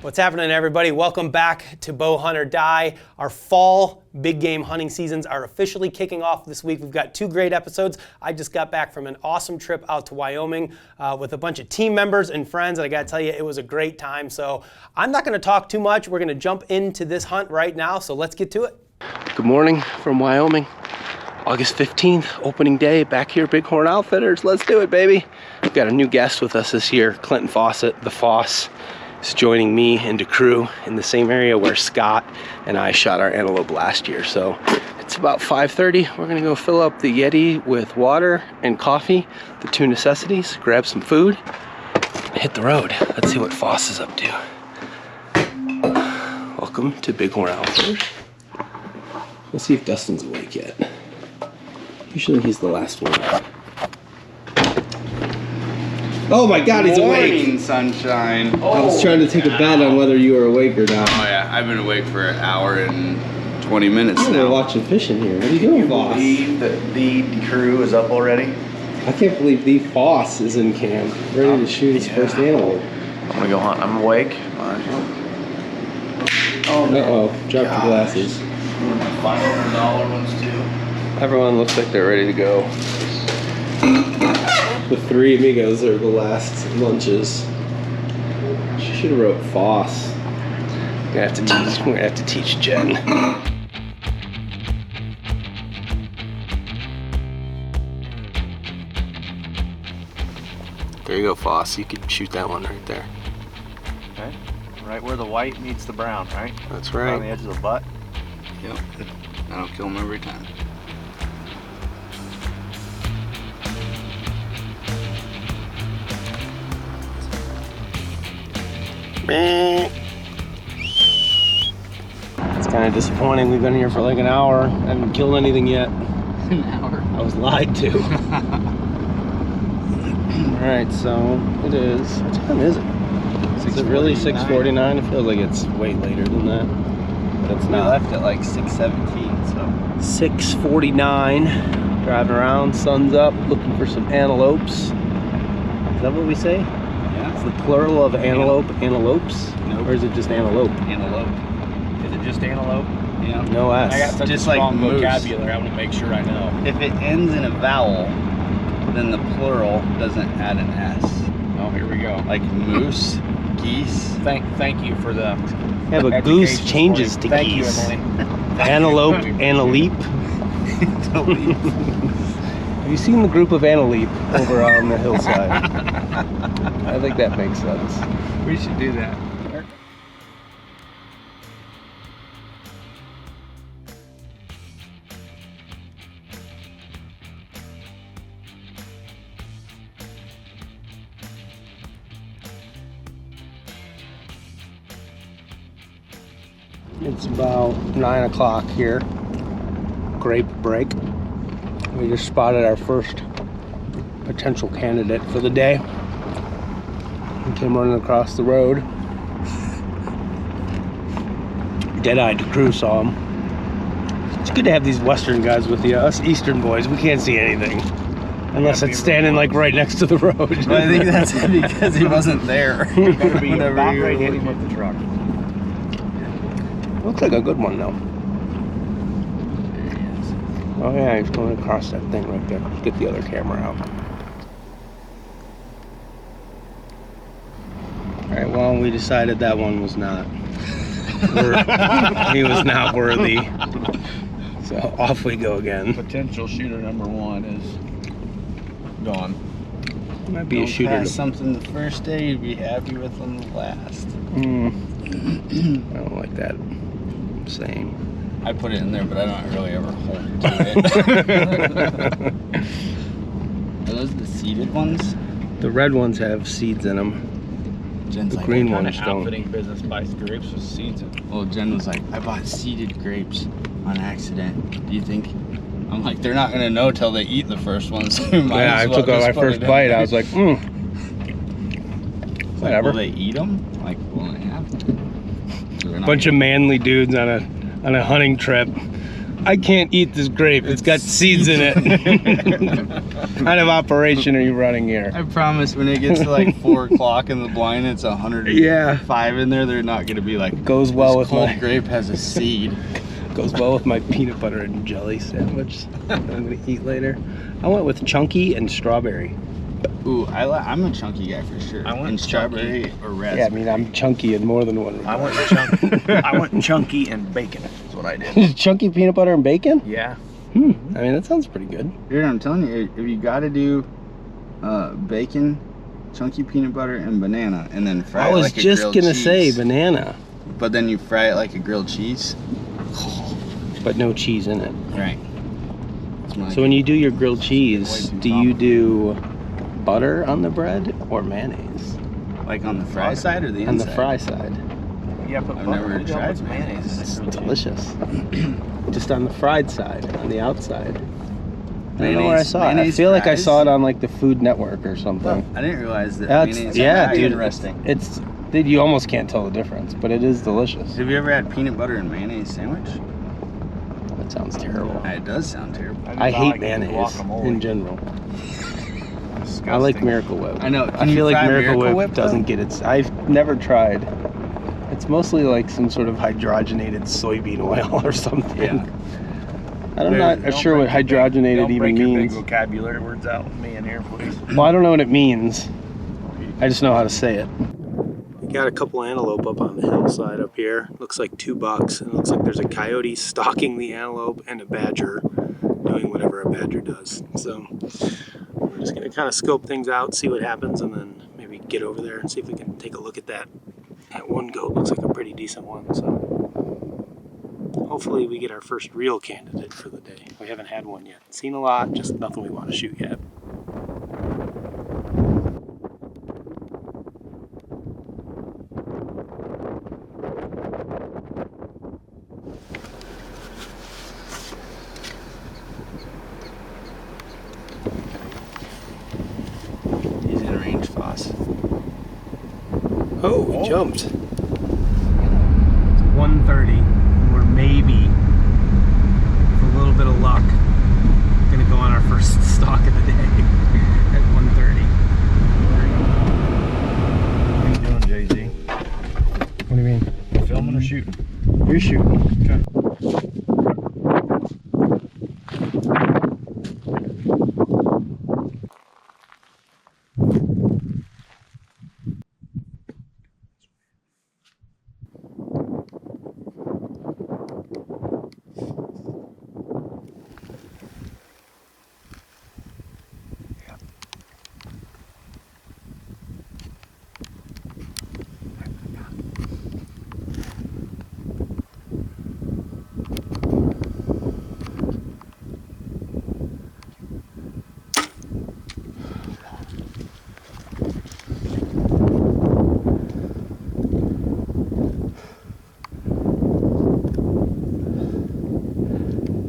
What's happening, everybody? Welcome back to Bow Hunt or Die. Our fall big game hunting seasons are officially kicking off this week. We've got 2 great episodes. I just got back from an awesome trip out to Wyoming with a bunch of team members and friends, and I gotta tell you, it was a great time. So I'm not gonna talk too much. We're gonna jump into this hunt right now, so let's get to it. Good morning from Wyoming. August 15th, opening day, back here, Bighorn Outfitters. Let's do it, baby. We've got a new guest with us this year, Clinton Fawcett, the Foss. Is joining me and the crew in the same area where Scott and I shot our antelope last year. So it's about 5:30. We're gonna go fill up the Yeti with water and coffee, the 2 necessities, grab some food, hit the road. Let's see what Foss is up to. Welcome to Bighorn Outfitters. Let's see if Dustin's awake yet. Usually he's the last one. Oh my God, he's awake! Morning, sunshine. I was trying to take a bet on whether you were awake or not. Oh yeah, I've been awake for an hour and 20 minutes We're now. watching fishing here. What are you doing, Foss? Believe that the crew is up already? I can't believe the Foss is in camp, ready to shoot his first antelope. I'm gonna go hunt. I'm awake. Uh-oh, dropped your glasses. $500 ones too. Everyone looks like they're ready to go. The 3 amigos are the last lunches. She should have wrote Foss. We're gonna have to teach Jen. There you go, Foss. You could shoot that one right there. Okay. Right where the white meets the brown, right? That's Right right. on the edge of the butt. Yep, that'll kill him every time. It's kind of disappointing. We've been here for like an hour. I haven't killed anything yet. An hour? I was lied to. Alright, so it is. What time is it? Is it really 6:49? It feels like it's way later than that. But it's We not. left at like 6:17, so. 6:49. Driving around, sun's up, looking for some antelopes. Is that what we say? Yeah. It's the plural of antelope, antelopes? Nope. Or is it just antelope? Antelope. Is it just antelope? Yeah. No S. I got such Just a like strong moose. vocabulary, I want to make sure I know. If it ends in a vowel, then the plural doesn't add an S. Oh, here we go. Like moose, geese. Thank you for the Yeah, but goose education changes this to morning. geese. Thank you, Emily. Antelope, antelope. Have you seen the group of antelope over on the hillside? I think that makes sense. We should do that. It's about 9 o'clock here. Grape break. We just spotted our first potential candidate for the day. He came running across the road. Dead-eyed crew saw him. It's good to have these western guys with you. Us eastern boys, we can't see anything. Unless it's standing like right next to the road. Well, I think that's because he wasn't there. Better be Whenever about you ready to were hit him with the truck. Looks like a good one though. Oh yeah, he's going across that thing right there. Let's get the other camera out. Alright, well, we decided that one was not he was not worthy. So off we go again. Potential shooter number 1 is gone. Might be a Don't shooter. pass something the first day, you'd be happy with them the last. I don't like that saying. I put it in there, but I don't really ever hold to it. Are those the seeded ones? The red ones have seeds in them. Jen's The like, green What kind ones of don't. outfitting business buys grapes with seeds in? well, Jen was like, I bought seeded grapes on accident. Do you think? I'm like, they're not gonna know till they eat the first one. So you might Yeah, as I well took out just my put first it in bite. there. I was like, Like, whatever. will they eat them? Like, will they have them? So they're not Bunch of manly dudes on a hunting trip. I can't eat this grape. It's got seeds in it. What kind of operation are you running here? I promise when it gets to like 4 o'clock in the blind, it's 105 in there. They're not gonna be like, Goes well this with cold my grape has a seed. goes well with my peanut butter and jelly sandwich that I'm gonna eat later. I went with chunky and strawberry. Ooh, I'm a chunky guy for sure. I want and strawberry chunky. or raspberry. Yeah, I mean I'm chunky in more than one I regard. went chunky. I went chunky and bacon. Is what I did. Chunky peanut butter and bacon? Yeah. I mean that sounds pretty good. Dude, I'm telling you, if you gotta do bacon, chunky peanut butter, and banana, and then fry I it was like a just grilled gonna cheese, say banana, but then you fry it like a grilled cheese. but no cheese in it. Right. So when you do your grilled cheese, too do you do butter on the bread or mayonnaise? like on the fry side or the On inside? the fry side. Yeah, put I've butter. never Who the hell tried puts mayonnaise. It's in a grilled cheese? delicious. Just on the fried side, on the outside. I don't know where I Mayonnaise- saw it. I mayonnaise feel like I fries? saw it on like the Food Network or something. I didn't realize that. That's, mayonnaise yeah, fries- dude. Interesting. It's dude, you almost can't tell the difference, but it is delicious. Have you ever had peanut butter and mayonnaise sandwich? That sounds terrible. It does sound terrible. I hate like mayonnaise guacamole. in general. Disgusting. I like Miracle Whip. I know. I Can you feel like fry Miracle Whip, Whip, though? doesn't get its. I've never tried. It's mostly like some sort of hydrogenated soybean oil or something. Yeah. I'm Dude, not don't sure what break your big- hydrogenated don't even break your big means. vocabulary words out with me in here, please. Well, I don't know what it means. I just know how to say it. We got a couple antelope up on the hillside up here. Looks like 2 bucks. And it looks like there's a coyote stalking the antelope and a badger doing whatever a badger does. So we're just gonna kind of scope things out, see what happens, and then maybe get over there and see if we can take a look at that. That one goat looks like a pretty decent one. So hopefully we get our first real candidate for the day. We haven't had one yet. Seen a lot, just nothing we want to shoot yet. He's in range, Foss. Oh, we jumped. It's 1:30. We're maybe, with a little bit of luck, gonna go on our first stalk of the day at 1:30. What are you doing, Jay-Z? What do you mean? Filming or shooting? You're shooting. Okay.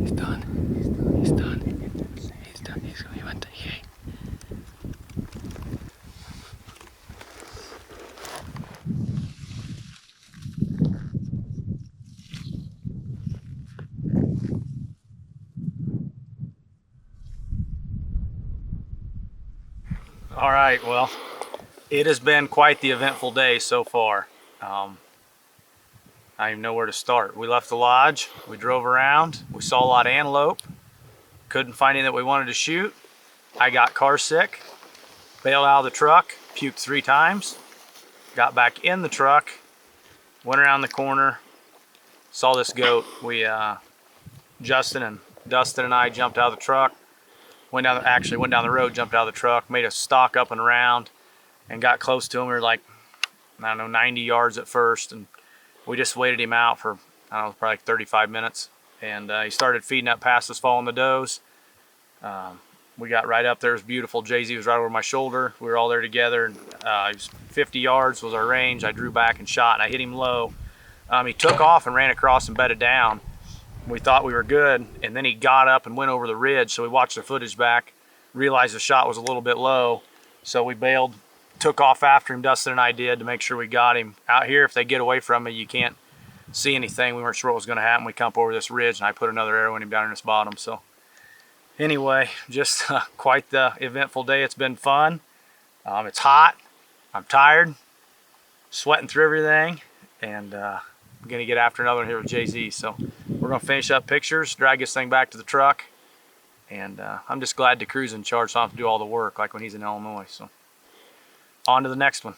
He's done. He's done. He's done. He went to yay. All right, well, it has been quite the eventful day so far. I don't even know where to start. We left the lodge, we drove around, we saw a lot of antelope, couldn't find any that we wanted to shoot. I got car sick, bailed out of the truck, puked 3 times, got back in the truck, went around the corner, saw this goat. We, Justin and Dustin and I jumped out of the truck, went down the road, jumped out of the truck, made a stalk up and around, and got close to him. We were like, I don't know, 90 yards at first, and we just waited him out for, I don't know, probably like 35 minutes. And he started feeding up past us, following the does. We got right up there. It was beautiful. Jay-Z was right over my shoulder. We were all there together. And, it was 50 yards was our range. I drew back and shot, and I hit him low. He took off and ran across and bedded down. We thought we were good, and then he got up and went over the ridge. So we watched the footage back, realized the shot was a little bit low. So we bailed, took off after him, Dustin and I did, to make sure we got him. Out here, if they get away from me, you can't see anything. We weren't sure what was going to happen. We come up over this ridge, and I put another arrow in him down in this bottom. So anyway, just quite the eventful day. It's been fun. It's hot. I'm tired, sweating through everything, and I'm going to get after another one here with Jay-Z. So we're going to finish up pictures, drag this thing back to the truck, and I'm just glad to cruise in charge so I don't have to do all the work like when he's in Illinois. So on to the next one.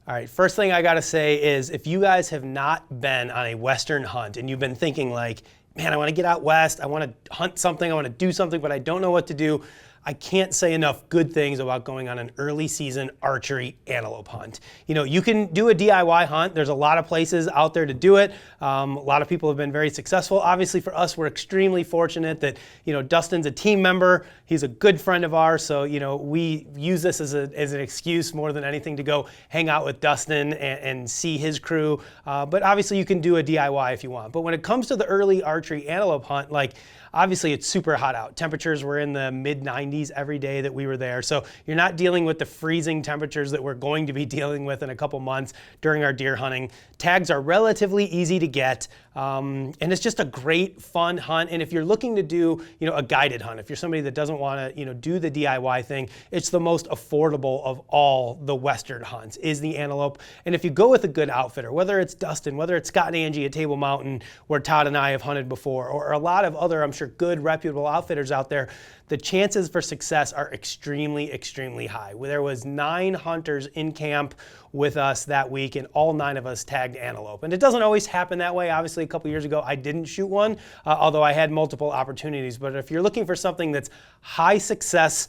All right, first thing I gotta say is if you guys have not been on a Western hunt and you've been thinking like, man, I wanna get out west, I wanna hunt something, I wanna do something, but I don't know what to do, I can't say enough good things about going on an early season archery antelope hunt. You know, you can do a DIY hunt. There's a lot of places out there to do it. A lot of people have been very successful. Obviously for us, we're extremely fortunate that, you know, Dustin's a team member. He's a good friend of ours. So, you know, we use this as an excuse more than anything to go hang out with Dustin and see his crew. But obviously you can do a DIY if you want. But when it comes to the early archery antelope hunt, like, obviously it's super hot out. Temperatures were in the mid 90s every day that we were there. So you're not dealing with the freezing temperatures that we're going to be dealing with in a couple months during our deer hunting. Tags are relatively easy to get. And it's just a great fun hunt. And if you're looking to do, you know, a guided hunt, if you're somebody that doesn't want to, you know, do the DIY thing, it's the most affordable of all the Western hunts is the antelope. And if you go with a good outfitter, whether it's Dustin, whether it's Scott and Angie at Table Mountain, where Todd and I have hunted before, or a lot of other, I'm sure, good reputable outfitters out there, the chances for success are extremely, extremely high. There was 9 hunters in camp with us that week, and all 9 of us tagged antelope. And it doesn't always happen that way. Obviously, a couple years ago, I didn't shoot one, although I had multiple opportunities. But if you're looking for something that's high success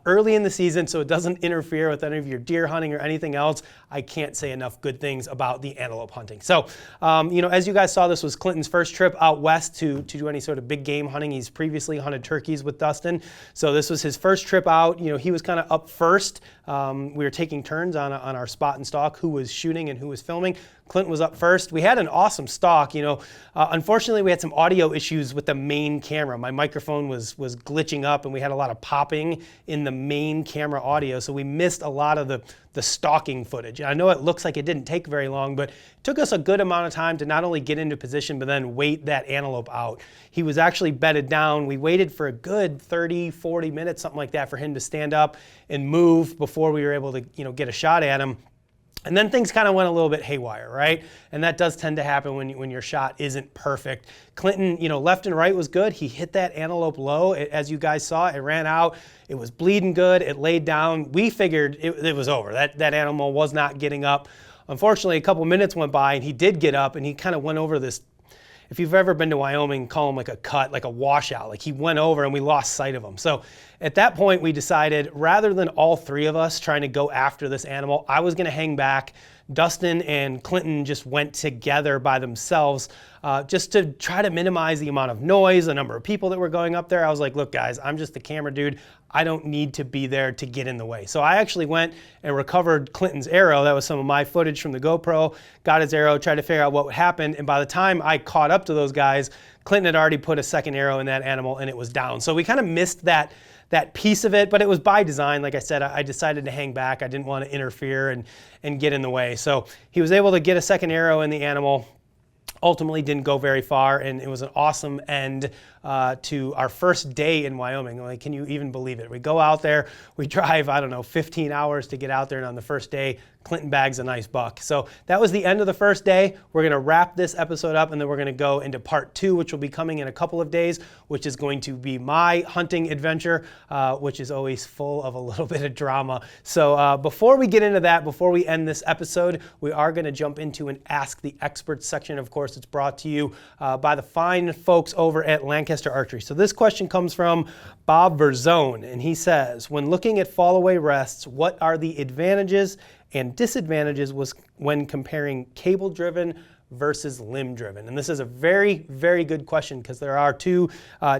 early in the season so it doesn't interfere with any of your deer hunting or anything else, I can't say enough good things about the antelope hunting. So, you know, as you guys saw, this was Clinton's first trip out west to do any sort of big game hunting. He's previously hunted turkeys with Dustin. So this was his first trip out. You know, he was kind of up first. We were taking turns on our spot and stalk, who was shooting and who was filming. Clinton was up first. We had an awesome stalk. You know, unfortunately, we had some audio issues with the main camera. My microphone was glitching up, and we had a lot of popping in the main camera audio, so we missed a lot of the stalking footage. I know it looks like it didn't take very long, but it took us a good amount of time to not only get into position, but then wait that antelope out. He was actually bedded down. We waited for a good 30, 40 minutes, something like that, for him to stand up and move before we were able to, you know, get a shot at him. And then things kind of went a little bit haywire, right? And that does tend to happen when your shot isn't perfect. Clinton, you know, left and right was good. He hit that antelope low. As you guys saw, it ran out. It was bleeding good. It laid down. We figured it was over. That animal was not getting up. Unfortunately, a couple minutes went by and he did get up, and he kind of went over this, if you've ever been to Wyoming, call them like a cut, like a washout. Like he went over and we lost sight of him. So at that point, we decided rather than all 3 of us trying to go after this animal, I was going to hang back. Dustin and Clinton just went together by themselves just to try to minimize the amount of noise, the number of people that were going up there. I was like, look, guys, I'm just the camera dude. I don't need to be there to get in the way. So I actually went and recovered Clinton's arrow. That was some of my footage from the GoPro, got his arrow, tried to figure out what happened. And by the time I caught up to those guys, Clinton had already put a second arrow in that animal and it was down. So we kind of missed that piece of it, but it was by design. Like I said, I decided to hang back. I didn't want to interfere and get in the way. So he was able to get a second arrow in the animal. Ultimately didn't go very far, and it was an awesome end to our first day in Wyoming. Like, can you even believe it? We go out there, we drive, I don't know, 15 hours to get out there, and on the first day, Clinton bags a nice buck. So that was the end of the first day. We're gonna wrap this episode up, and then we're gonna go into part 2, which will be coming in a couple of days, which is going to be my hunting adventure, which is always full of a little bit of drama. So before we get into that, before we end this episode, we are gonna jump into an Ask the Experts section. Of course, it's brought to you by the fine folks over at Lancaster Archery. So this question comes from Bob Verzone, and he says, when looking at fall away rests, what are the advantages and disadvantages when comparing cable driven versus limb driven? And this is a very, very good question because there are 2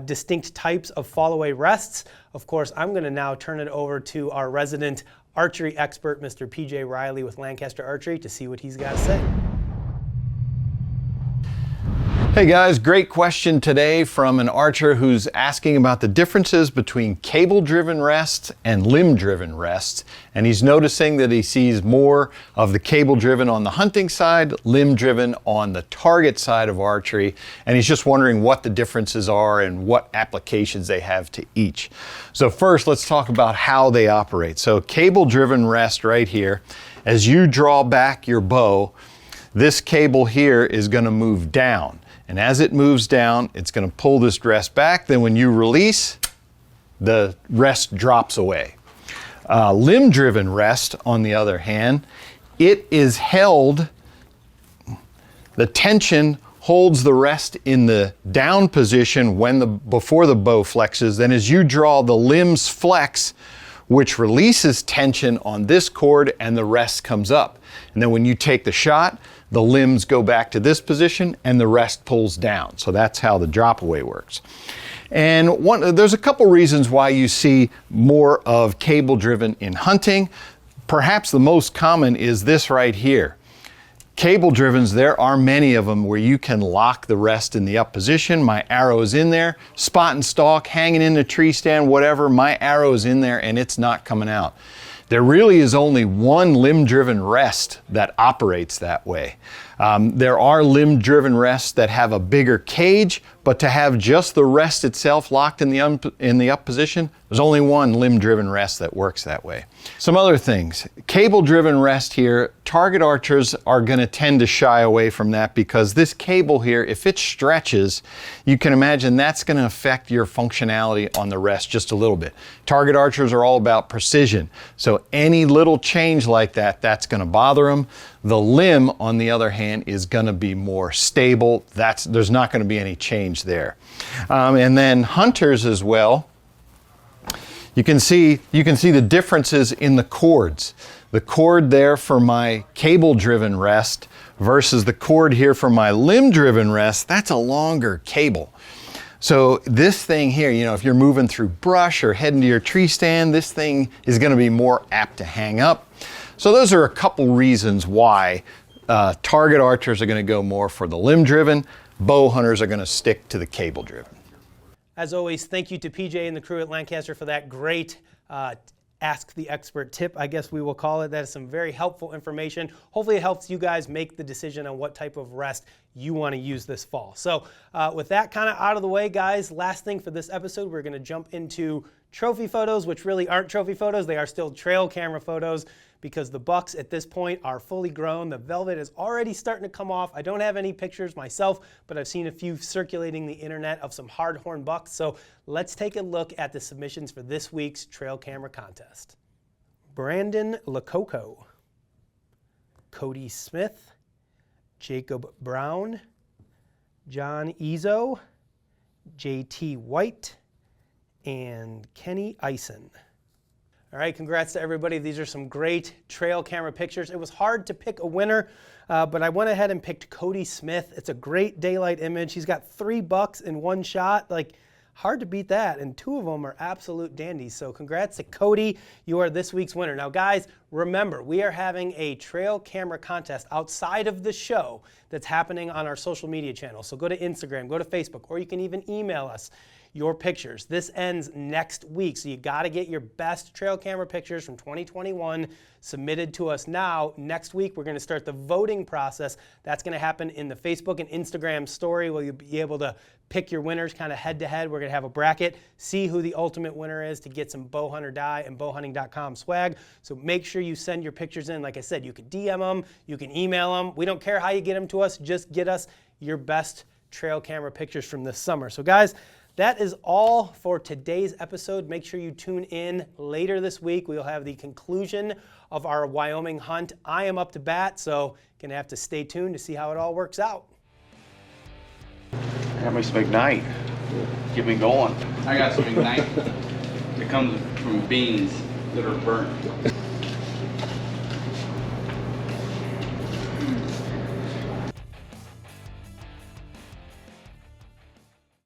distinct types of fall away rests. Of course, I'm going to now turn it over to our resident archery expert, Mr. PJ Riley with Lancaster Archery, to see what he's got to say. Hey guys, great question today from an archer who's asking about the differences between cable-driven rests and limb-driven rests. And he's noticing that he sees more of the cable-driven on the hunting side, limb-driven on the target side of archery. And he's just wondering what the differences are and what applications they have to each. So first, let's talk about how they operate. So cable-driven rest right here, as you draw back your bow, this cable here is going to move down. And as it moves down, it's going to pull this rest back. Then when you release, the rest drops away. Limb-driven rest, on the other hand, it is held, the tension holds the rest in the down position before the bow flexes. Then as you draw, the limbs flex, which releases tension on this cord, and the rest comes up. And then when you take the shot, the limbs go back to this position and the rest pulls down. So that's how the drop away works. And there's a couple reasons why you see more of cable driven in hunting. Perhaps the most common is this right here. Cable drivens, there are many of them where you can lock the rest in the up position. My arrow is in there, spot and stalk, hanging in the tree stand, whatever, my arrow is in there and it's not coming out. There really is only one limb-driven rest that operates that way. There are limb-driven rests that have a bigger cage, but to have just the rest itself locked in the up position, there's only one limb-driven rest that works that way. Some other things. Cable-driven rest here, target archers are going to tend to shy away from that because this cable here, if it stretches, you can imagine that's going to affect your functionality on the rest just a little bit. Target archers are all about precision, so any little change like that, that's going to bother them. The limb, on the other hand, is going to be more stable. There's not going to be any change there. And then hunters as well, you can see the differences in the cords. The cord there for my cable-driven rest versus the cord here for my limb-driven rest, that's a longer cable. So this thing here, if you're moving through brush or heading to your tree stand, this thing is going to be more apt to hang up. So those are a couple reasons why target archers are going to go more for the limb-driven, bow hunters are going to stick to the cable-driven. As always, thank you to PJ and the crew at Lancaster for that great Ask the Expert tip, I guess we will call it. That is some very helpful information. Hopefully it helps you guys make the decision on what type of rest you want to use this fall. So with that kind of out of the way, guys, last thing for this episode, we're going to jump into trophy photos, which really aren't trophy photos. They are still trail camera photos because the bucks at this point are fully grown. The velvet is already starting to come off. I don't have any pictures myself, but I've seen a few circulating the internet of some hardhorn bucks. So let's take a look at the submissions for this week's trail camera contest. Brandon Lococo, Cody Smith, Jacob Brown, John Ezo, JT White, and Kenny Eisen. All right, congrats to everybody. These are some great trail camera pictures. It was hard to pick a winner, but I went ahead and picked Cody Smith. It's a great daylight image. He's got 3 bucks in one shot. Hard to beat that, and 2 of them are absolute dandies. So congrats to Cody. You are this week's winner. Now, guys, remember, we are having a trail camera contest outside of the show that's happening on our social media channels. So go to Instagram, go to Facebook, or you can even email us your pictures. This ends next week, so you got to get your best trail camera pictures from 2021 submitted to us now. Next week, we're going to start the voting process. That's going to happen in the Facebook and Instagram story where you'll be able to pick your winners kind of head to head. We're going to have a bracket, see who the ultimate winner is to get some Bowhunt or Die and bowhunting.com swag. So make sure you send your pictures in. Like I said, you can DM them, you can email them. We don't care how you get them to us. Just get us your best trail camera pictures from this summer. So guys, that is all for today's episode. Make sure you tune in later this week. We'll have the conclusion of our Wyoming hunt. I am up to bat, so gonna have to stay tuned to see how it all works out. I got me some Ignite. Get me going. I got some Ignite. It comes from beans that are burnt.